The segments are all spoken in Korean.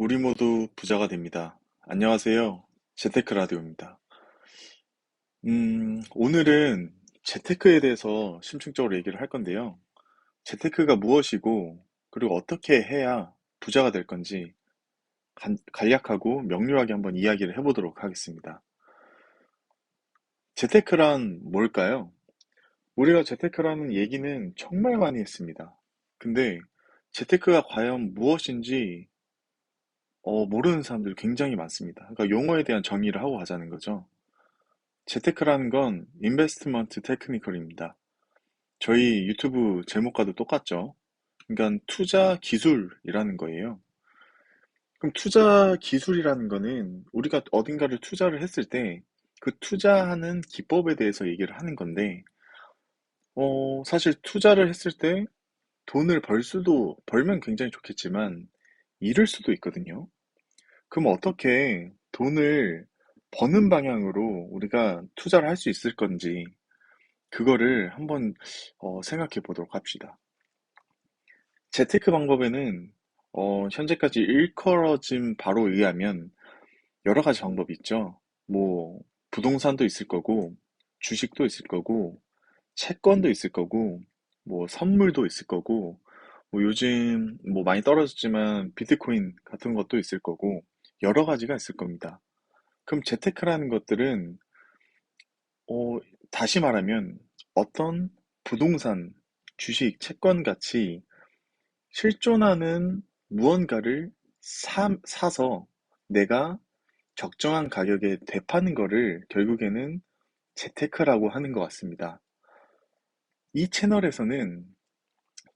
우리 모두 부자가 됩니다. 안녕하세요. 재테크 라디오입니다. 오늘은 재테크에 대해서 심층적으로 얘기를 할 건데요. 재테크가 무엇이고, 그리고 어떻게 해야 부자가 될 건지 간략하고 명료하게 한번 이야기를 해보도록 하겠습니다. 재테크란 뭘까요? 우리가 재테크라는 얘기는 정말 많이 했습니다. 근데 재테크가 과연 무엇인지 모르는 사람들이 굉장히 많습니다. 그러니까 용어에 대한 정의를 하고 가자는 거죠. 재테크라는 건 인베스트먼트 테크니컬입니다. 저희 유튜브 제목과도 똑같죠. 그러니까 투자 기술이라는 거예요. 그럼 투자 기술이라는 거는 우리가 어딘가를 투자를 했을 때 그 투자하는 기법에 대해서 얘기를 하는 건데, 사실 투자를 했을 때 돈을 벌면 굉장히 좋겠지만, 잃을 수도 있거든요. 그럼 어떻게 돈을 버는 방향으로 우리가 투자를 할 수 있을 건지, 그거를 한번 생각해 보도록 합시다. 재테크 방법에는 현재까지 일컬어진 바로 의하면 여러 가지 방법이 있죠. 뭐 부동산도 있을 거고, 주식도 있을 거고, 채권도 있을 거고, 뭐 선물도 있을 거고, 뭐 요즘 뭐 많이 떨어졌지만 비트코인 같은 것도 있을 거고, 여러 가지가 있을 겁니다. 그럼 재테크라는 것들은 어, 다시 말하면 어떤 부동산, 주식, 채권 같이 실존하는 무언가를 사서 내가 적정한 가격에 되파는 거를 결국에는 재테크라고 하는 것 같습니다. 이 채널에서는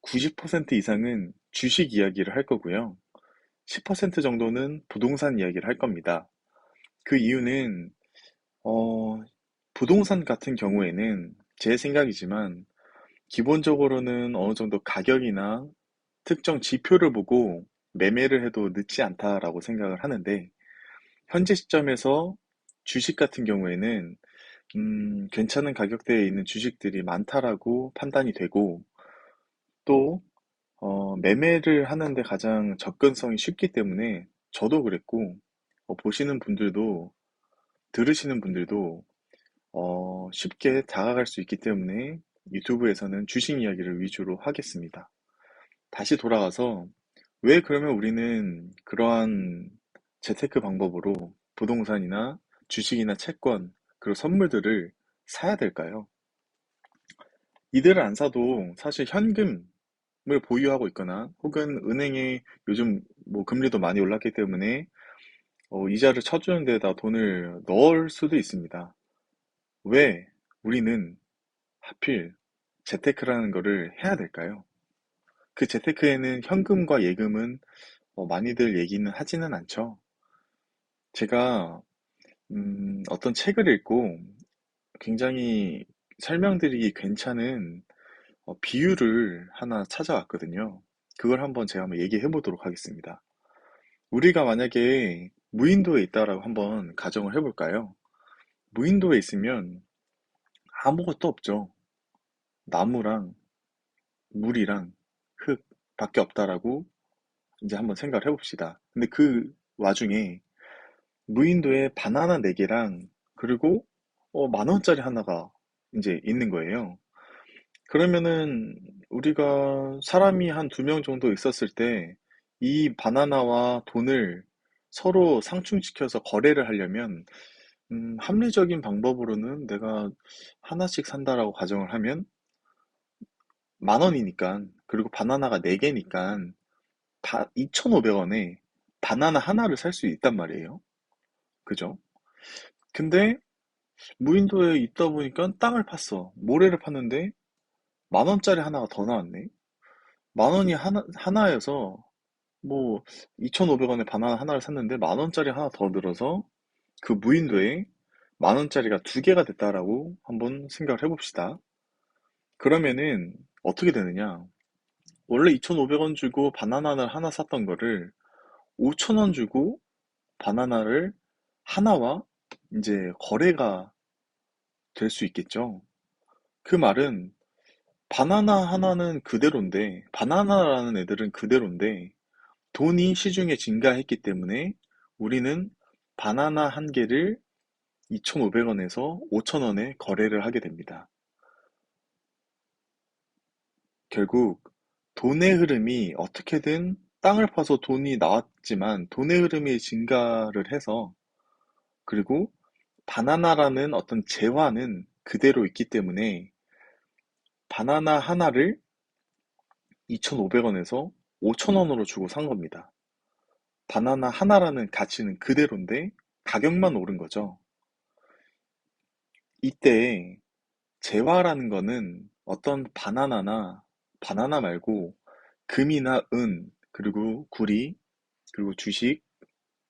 90% 이상은 주식 이야기를 할 거고요. 10% 정도는 부동산 이야기를 할 겁니다. 그 이유는 어, 부동산 같은 경우에는 제 생각이지만 기본적으로는 어느 정도 가격이나 특정 지표를 보고 매매를 해도 늦지 않다라고 생각을 하는데, 현재 시점에서 주식 같은 경우에는 괜찮은 가격대에 있는 주식들이 많다라고 판단이 되고, 또 매매를 하는데 가장 접근성이 쉽기 때문에 저도 그랬고, 보시는 분들도, 들으시는 분들도 쉽게 다가갈 수 있기 때문에 유튜브에서는 주식 이야기를 위주로 하겠습니다. 다시 돌아가서 왜 그러면 우리는 그러한 재테크 방법으로 부동산이나 주식이나 채권, 그리고 선물들을 사야 될까요? 이들을 안 사도 사실 현금을 보유하고 있거나 혹은 은행에 요즘 뭐 금리도 많이 올랐기 때문에 이자를 쳐주는 데다 돈을 넣을 수도 있습니다. 왜 우리는 하필 재테크라는 거를 해야 될까요? 그 재테크에는 현금과 예금은 많이들 얘기는 하지는 않죠. 제가 어떤 책을 읽고 굉장히 설명드리기 괜찮은 비유를 하나 찾아왔거든요. 그걸 한번 얘기해 보도록 하겠습니다. 우리가 만약에 무인도에 있다라고 한번 가정을 해볼까요? 무인도에 있으면 아무것도 없죠. 나무랑 물이랑 흙밖에 없다라고 이제 한번 생각을 해봅시다. 근데 그 와중에 무인도에 바나나 4개랑 그리고 10,000원짜리 하나가 이제 있는 거예요. 그러면은 우리가 사람이 한 2명 정도 있었을 때 이 바나나와 돈을 서로 상충시켜서 거래를 하려면 합리적인 방법으로는 내가 하나씩 산다라고 가정을 하면 10,000원이니까, 그리고 바나나가 4개니까 2,500원에 바나나 하나를 살 수 있단 말이에요. 그죠? 근데 무인도에 있다 보니까 땅을 팠어. 모래를 팠는데 10,000원짜리 하나가 더 나왔네. 10,000원이 하나여서 뭐 2,500원에 바나나 하나를 샀는데 10,000원짜리 하나 더 늘어서 그 무인도에 10,000원짜리가 2개가 됐다라고 한번 생각을 해봅시다. 그러면은 어떻게 되느냐? 원래 2,500원 주고 바나나를 하나 샀던 거를 5,000원 주고 바나나를 하나와 이제 거래가 될 수 있겠죠. 그 말은 바나나 하나는 그대로인데, 바나나라는 애들은 그대로인데, 돈이 시중에 증가했기 때문에 우리는 바나나 한 개를 2,500원에서 5,000원에 거래를 하게 됩니다. 결국 돈의 흐름이 어떻게든 땅을 파서 돈이 나왔지만 돈의 흐름이 증가를 해서, 그리고 바나나라는 어떤 재화는 그대로 있기 때문에 바나나 하나를 2,500원에서 5,000원으로 주고 산 겁니다. 바나나 하나라는 가치는 그대로인데 가격만 오른 거죠. 이때 재화라는 거는 어떤 바나나 말고 금이나 은, 그리고 구리, 그리고 주식,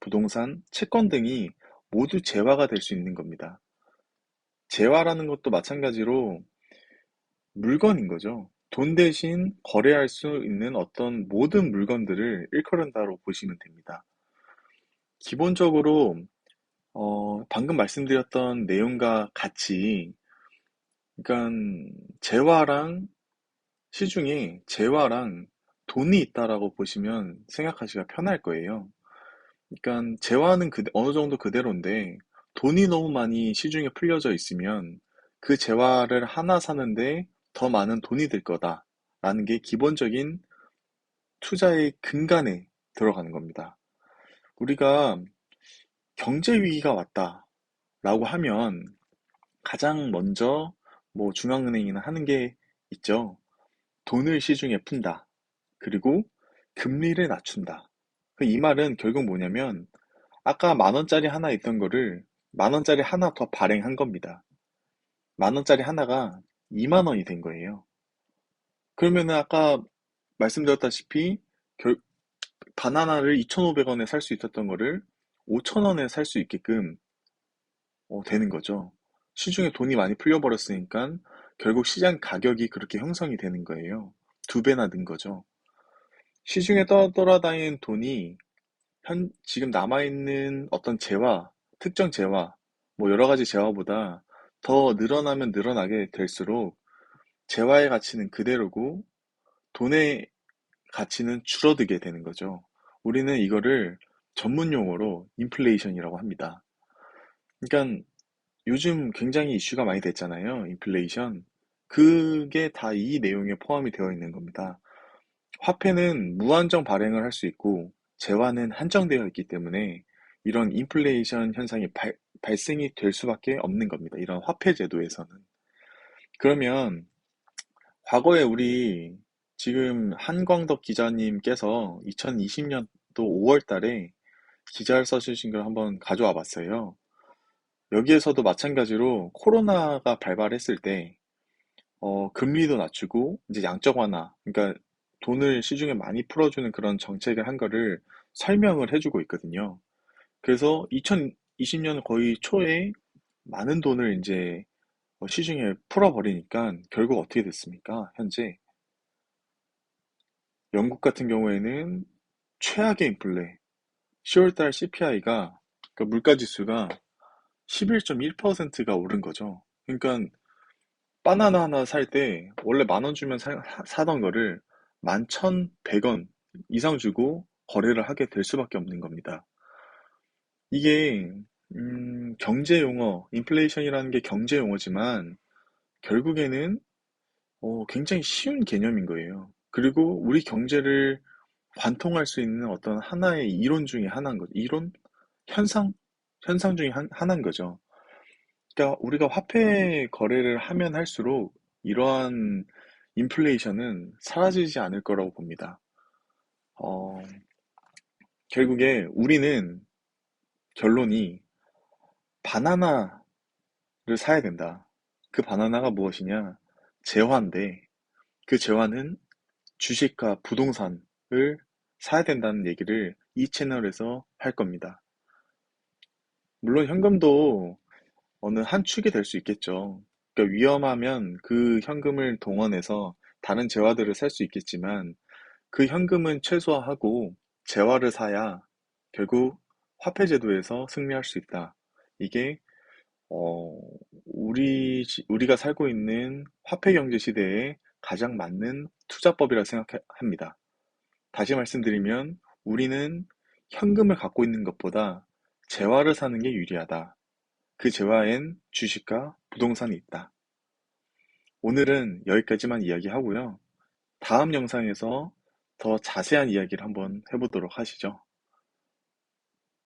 부동산, 채권 등이 모두 재화가 될 수 있는 겁니다. 재화라는 것도 마찬가지로 물건인 거죠. 돈 대신 거래할 수 있는 어떤 모든 물건들을 일컬은다로 보시면 됩니다. 기본적으로 방금 말씀드렸던 내용과 같이, 그러니까 재화랑 시중에 재화랑 돈이 있다라고 보시면 생각하시기가 편할 거예요. 그러니까 재화는 어느 정도 그대로인데 돈이 너무 많이 시중에 풀려져 있으면 그 재화를 하나 사는데 더 많은 돈이 들 거다라는 게 기본적인 투자의 근간에 들어가는 겁니다. 우리가 경제 위기가 왔다라고 하면 가장 먼저 뭐 중앙은행이나 하는 게 있죠. 돈을 시중에 푼다. 그리고 금리를 낮춘다. 이 말은 결국 뭐냐면 아까 만 원짜리 하나 있던 거를 만 원짜리 하나 더 발행한 겁니다. 만 원짜리 하나가 2만 원이 된 거예요. 그러면은 아까 말씀드렸다시피 결, 바나나를 2,500원에 살 수 있었던 거를 5,000원에 살 수 있게끔 되는 거죠. 시중에 돈이 많이 풀려버렸으니까 결국 시장 가격이 그렇게 형성이 되는 거예요. 두 배나 는 거죠. 시중에 떠돌아다니는 돈이 지금 남아있는 어떤 재화, 특정 재화, 뭐 여러 가지 재화보다 더 늘어나면 늘어나게 될수록 재화의 가치는 그대로고 돈의 가치는 줄어들게 되는 거죠. 우리는 이거를 전문 용어로 인플레이션이라고 합니다. 그러니까 요즘 굉장히 이슈가 많이 됐잖아요. 인플레이션. 그게 다 이 내용에 포함이 되어 있는 겁니다. 화폐는 무한정 발행을 할 수 있고 재화는 한정되어 있기 때문에 이런 인플레이션 현상이 발생이 될 수밖에 없는 겁니다. 이런 화폐 제도에서는. 그러면 과거에 우리 지금 한광덕 기자님께서 2020년도 5월 달에 기사를 써주신 걸 한번 가져와 봤어요. 여기에서도 마찬가지로 코로나가 발발했을 때 금리도 낮추고 이제 양적 완화, 그러니까 돈을 시중에 많이 풀어주는 그런 정책을 한 거를 설명을 해주고 있거든요. 그래서 2020년 거의 초에 많은 돈을 이제 시중에 풀어버리니까 결국 어떻게 됐습니까? 현재 영국 같은 경우에는 최악의 인플레, 10월달 CPI가, 그러니까 물가지수가 11.1%가 오른 거죠. 그러니까 바나나 하나 살 때 원래 만 원 주면 사던 거를 11,100원 이상 주고 거래를 하게 될 수밖에 없는 겁니다. 이게 경제 용어, 인플레이션이라는 게 경제 용어지만 결국에는 굉장히 쉬운 개념인 거예요. 그리고 우리 경제를 관통할 수 있는 어떤 하나의 이론 중에 하나인 거죠. 이론? 현상? 현상 중에 하나인 거죠. 그러니까 우리가 화폐 거래를 하면 할수록 이러한 인플레이션은 사라지지 않을 거라고 봅니다. 어, 결국에 우리는 결론이 바나나를 사야 된다. 그 바나나가 무엇이냐? 재화인데 그 재화는 주식과 부동산을 사야 된다는 얘기를 이 채널에서 할 겁니다. 물론 현금도 어느 한 축이 될 수 있겠죠. 그러니까 위험하면 그 현금을 동원해서 다른 재화들을 살 수 있겠지만 그 현금은 최소화하고 재화를 사야 결국 화폐 제도에서 승리할 수 있다. 이게 어, 우리가 살고 있는 화폐 경제 시대에 가장 맞는 투자법이라 생각합니다. 다시 말씀드리면 우리는 현금을 갖고 있는 것보다 재화를 사는 게 유리하다. 그 재화엔 주식과 부동산이 있다. 오늘은 여기까지만 이야기하고요. 다음 영상에서 더 자세한 이야기를 한번 해보도록 하시죠.